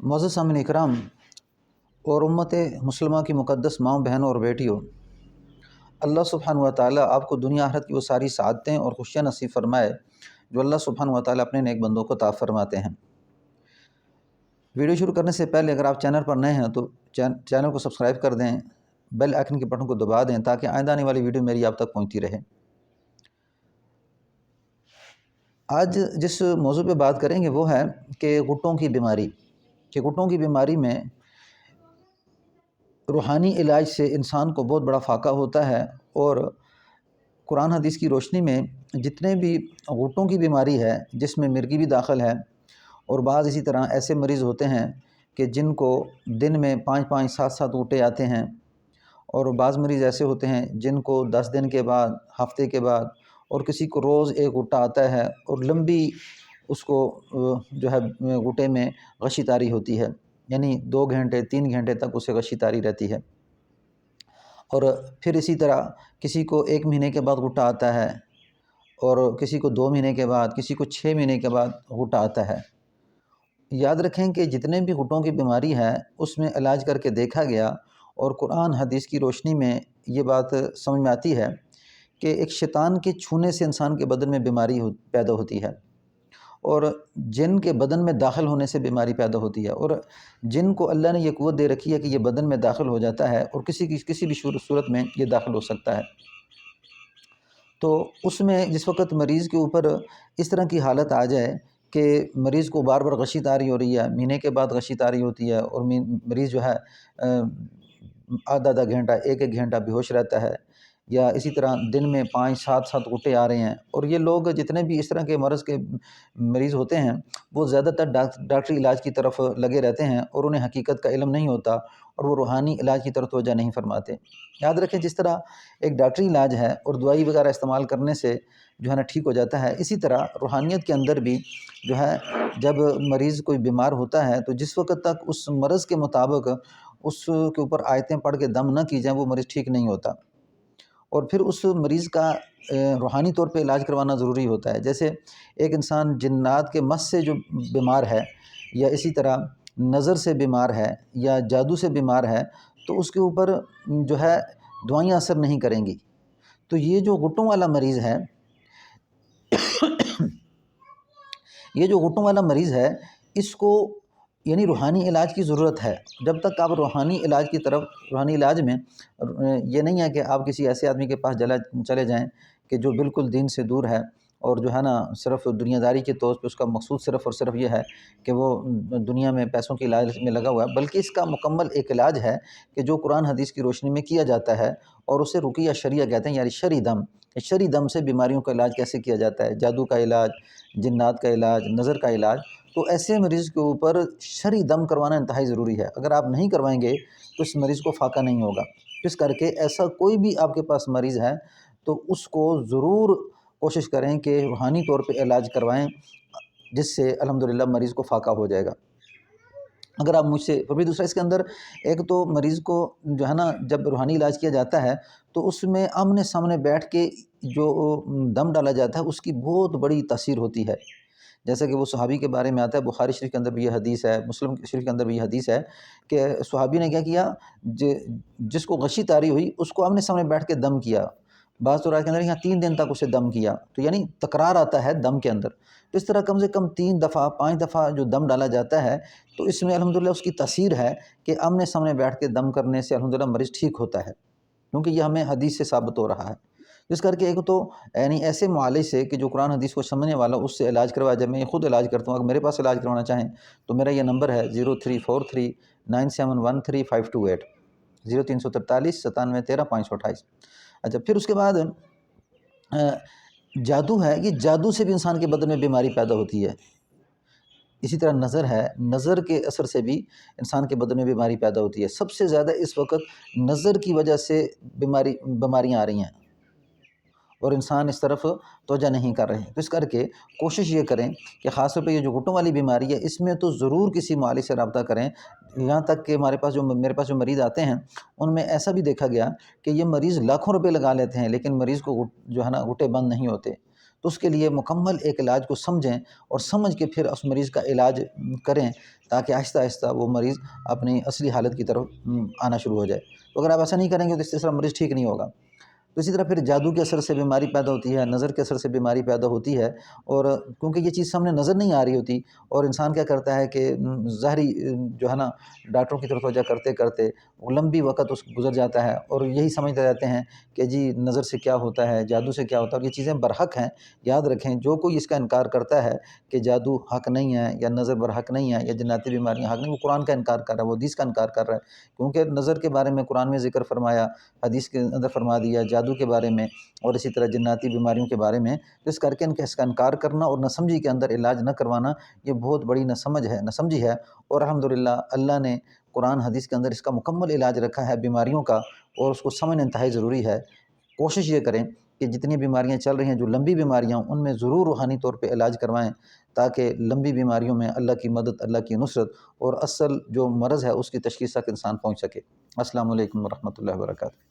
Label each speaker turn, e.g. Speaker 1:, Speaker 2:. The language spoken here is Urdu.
Speaker 1: معزز سامعین اکرام اور امت مسلمہ کی مقدس ماؤں بہنوں اور بیٹیوں، اللہ سبحانہ و تعالیٰ آپ کو دنیا آخرت کی وہ ساری سعادتیں اور خوشیاں نصیب فرمائے جو اللہ سبحانہ و تعالیٰ اپنے نیک بندوں کو عطا فرماتے ہیں۔ ویڈیو شروع کرنے سے پہلے اگر آپ چینل پر نئے ہیں تو چینل کو سبسکرائب کر دیں، بیل آئیکن کے بٹن کو دبا دیں تاکہ آئندہ آنے والی ویڈیو میری آپ تک پہنچتی رہے۔ آج جس موضوع پہ بات کریں گے وہ ہے کہ گھٹوں کی بیماری، کہ گھٹوں کی بیماری میں روحانی علاج سے انسان کو بہت بڑا فائدہ ہوتا ہے، اور قرآن حدیث کی روشنی میں جتنے بھی گھٹوں کی بیماری ہے جس میں مرگی بھی داخل ہے، اور بعض اسی طرح ایسے مریض ہوتے ہیں کہ جن کو دن میں 5 7 گھٹے آتے ہیں، اور بعض مریض ایسے ہوتے ہیں جن کو 10 دن کے بعد، ہفتے کے بعد، اور کسی کو روز ایک گھٹا آتا ہے اور لمبی اس کو جو ہے گھٹے میں غشی طاری ہوتی ہے، یعنی 2 گھنٹے 3 گھنٹے تک اسے غشی طاری رہتی ہے۔ اور پھر اسی طرح کسی کو 1 مہینے کے بعد گھٹا آتا ہے، اور کسی کو 2 مہینے کے بعد، کسی کو 6 مہینے کے بعد گھٹا آتا ہے۔ یاد رکھیں کہ جتنے بھی گھٹوں کی بیماری ہے اس میں علاج کر کے دیکھا گیا، اور قرآن حدیث کی روشنی میں یہ بات سمجھ میں آتی ہے کہ ایک شیطان کے چھونے سے انسان کے بدن میں بیماری پیدا ہوتی ہے، اور جن کے بدن میں داخل ہونے سے بیماری پیدا ہوتی ہے، اور جن کو اللہ نے یہ قوت دے رکھی ہے کہ یہ بدن میں داخل ہو جاتا ہے اور کسی بھی صورت میں یہ داخل ہو سکتا ہے۔ تو اس میں جس وقت مریض کے اوپر اس طرح کی حالت آ جائے کہ مریض کو بار بار غشی طاری ہو رہی ہے، مہینے کے بعد غشی طاری ہوتی ہے، اور مریض جو ہے آدھا گھنٹہ 1 گھنٹہ بے ہوش رہتا ہے، یا اسی طرح دن میں 5 7 گھٹے آ رہے ہیں، اور یہ لوگ جتنے بھی اس طرح کے مرض کے مریض ہوتے ہیں وہ زیادہ تر ڈاکٹری علاج کی طرف لگے رہتے ہیں، اور انہیں حقیقت کا علم نہیں ہوتا، اور وہ روحانی علاج کی طرف توجہ نہیں فرماتے۔ یاد رکھیں جس طرح ایک ڈاکٹری علاج ہے اور دوائی وغیرہ استعمال کرنے سے جو ہے نا ٹھیک ہو جاتا ہے، اسی طرح روحانیت کے اندر بھی جو ہے جب مریض کوئی بیمار ہوتا ہے تو جس وقت تک اس مرض کے مطابق اس کے اوپر آیتیں پڑھ کے دم نہ کی جائیں وہ مریض ٹھیک نہیں ہوتا، اور پھر اس مریض کا روحانی طور پہ علاج کروانا ضروری ہوتا ہے۔ جیسے ایک انسان جنات کے مس سے جو بیمار ہے، یا اسی طرح نظر سے بیمار ہے، یا جادو سے بیمار ہے، تو اس کے اوپر جو ہے دوائیاں اثر نہیں کریں گی۔ تو یہ جو گھٹوں والا مریض ہے یہ جو گھٹوں والا مریض ہے اس کو یعنی روحانی علاج کی ضرورت ہے۔ جب تک آپ روحانی علاج میں یہ نہیں ہے کہ آپ کسی ایسے آدمی کے پاس چلے جائیں کہ جو بالکل دین سے دور ہے، اور جو ہے نا صرف دنیا داری کے طور پہ اس کا مقصود صرف اور صرف یہ ہے کہ وہ دنیا میں پیسوں کی علاج میں لگا ہوا ہے، بلکہ اس کا مکمل ایک علاج ہے کہ جو قرآن حدیث کی روشنی میں کیا جاتا ہے، اور اسے رقیہ شرعیہ کہتے ہیں، یعنی شرعی دم سے بیماریوں کا علاج کیسے کیا جاتا ہے، جادو کا علاج، جنات کا علاج، نظر کا علاج۔ تو ایسے مریض کے اوپر شرعی دم کروانا انتہائی ضروری ہے۔ اگر آپ نہیں کروائیں گے تو اس مریض کو فاقہ نہیں ہوگا۔ اس کر کے ایسا کوئی بھی آپ کے پاس مریض ہے تو اس کو ضرور کوشش کریں کہ روحانی طور پہ علاج کروائیں، جس سے الحمدللہ مریض کو فاقہ ہو جائے گا۔ اگر آپ مجھ سے اور بھی دوسرا اس کے اندر ایک تو مریض کو جو ہے نا جب روحانی علاج کیا جاتا ہے تو اس میں آمنے سامنے بیٹھ کے جو دم ڈالا جاتا ہے اس کی بہت بڑی تاثیر ہوتی ہے۔ جیسا کہ وہ صحابی کے بارے میں آتا ہے، بخاری شریف کے اندر بھی یہ حدیث ہے، مسلم شریف کے اندر بھی یہ حدیث ہے کہ صحابی نے کیا کیا، جس کو غشی طاری ہوئی اس کو آمنے سامنے بیٹھ کے دم کیا۔ بعض تو رات کے اندر یہاں 3 دن تک اسے دم کیا، تو یعنی تکرار آتا ہے دم کے اندر۔ تو اس طرح کم سے کم 3 دفعہ 5 دفعہ جو دم ڈالا جاتا ہے تو اس میں الحمدللہ اس کی تاثیر ہے کہ آمنے سامنے بیٹھ کے دم کرنے سے الحمدللہ مریض ٹھیک ہوتا ہے، کیونکہ یہ ہمیں حدیث سے ثابت ہو رہا ہے۔ اس کر کے ایک تو یعنی ایسے معالج سے کہ جو قرآن حدیث کو سمجھنے والا اس سے علاج کروایا جائے۔ میں خود علاج کرتا ہوں، اگر میرے پاس علاج کروانا چاہیں تو میرا یہ نمبر ہے 0343971358 0343 9713 528۔ اچھا، پھر اس کے بعد جادو ہے، یہ جادو سے بھی انسان کے بدن میں بیماری پیدا ہوتی ہے۔ اسی طرح نظر ہے، نظر کے اثر سے بھی انسان کے بدن میں بیماری پیدا ہوتی ہے۔ سب سے زیادہ اس وقت نظر کی وجہ سے بیماریاں آ رہی ہیں، اور انسان اس طرف توجہ نہیں کر رہے۔ تو اس کر کے کوشش یہ کریں کہ خاص طور پہ یہ جو گھٹوں والی بیماری ہے اس میں تو ضرور کسی معالج سے رابطہ کریں۔ یہاں تک کہ میرے پاس جو مریض آتے ہیں ان میں ایسا بھی دیکھا گیا کہ یہ مریض لاکھوں روپے لگا لیتے ہیں لیکن مریض کو جو ہے نا گھٹے بند نہیں ہوتے۔ تو اس کے لیے مکمل ایک علاج کو سمجھیں اور سمجھ کے پھر اس مریض کا علاج کریں، تاکہ آہستہ آہستہ وہ مریض اپنی اصلی حالت کی طرف آنا شروع ہو جائے۔ تو اگر آپ ایسا نہیں کریں گے تو اس طرح مریض ٹھیک نہیں ہوگا۔ تو اسی طرح پھر جادو کے اثر سے بیماری پیدا ہوتی ہے، نظر کے اثر سے بیماری پیدا ہوتی ہے، اور کیونکہ یہ چیز سامنے نظر نہیں آ رہی ہوتی، اور انسان کیا کرتا ہے کہ ظاہری جو ہے نا ڈاکٹروں کی طرف توجہ کرتے کرتے وہ لمبی وقت اس گزر جاتا ہے، اور یہی سمجھتے رہتے ہیں کہ جی نظر سے کیا ہوتا ہے، جادو سے کیا ہوتا ہے، اور یہ چیزیں برحق ہیں۔ یاد رکھیں، جو کوئی اس کا انکار کرتا ہے کہ جادو حق نہیں ہے یا نظر برحق نہیں ہے یا جناتی بیماریاں حق نہیں، وہ قرآن کا انکار کر رہا ہے، وہ حدیث کا انکار کر رہا ہے، کیونکہ نظر کے بارے میں قرآن میں ذکر فرمایا، حدیث کے اندر فرما دیا، جادو کے بارے میں اور اسی طرح جناتی بیماریوں کے بارے میں، تو اس کر کے اس کا انکار کرنا اور ناسمجھی کے اندر علاج نہ کروانا، یہ بہت بڑی ناسمجھی ہے۔ اور الحمدللہ اللہ نے قرآن حدیث کے اندر اس کا مکمل علاج رکھا ہے بیماریوں کا، اور اس کو سمجھنا انتہائی ضروری ہے۔ کوشش یہ کریں کہ جتنی بیماریاں چل رہی ہیں، جو لمبی بیماریاں ہوں، ان میں ضرور روحانی طور پہ علاج کروائیں، تاکہ لمبی بیماریوں میں اللہ کی مدد، اللہ کی نصرت اور اصل جو مرض ہے اس کی تشخیص تک انسان پہنچ سکے۔ السلام علیکم ورحمۃ اللہ وبرکاتہ۔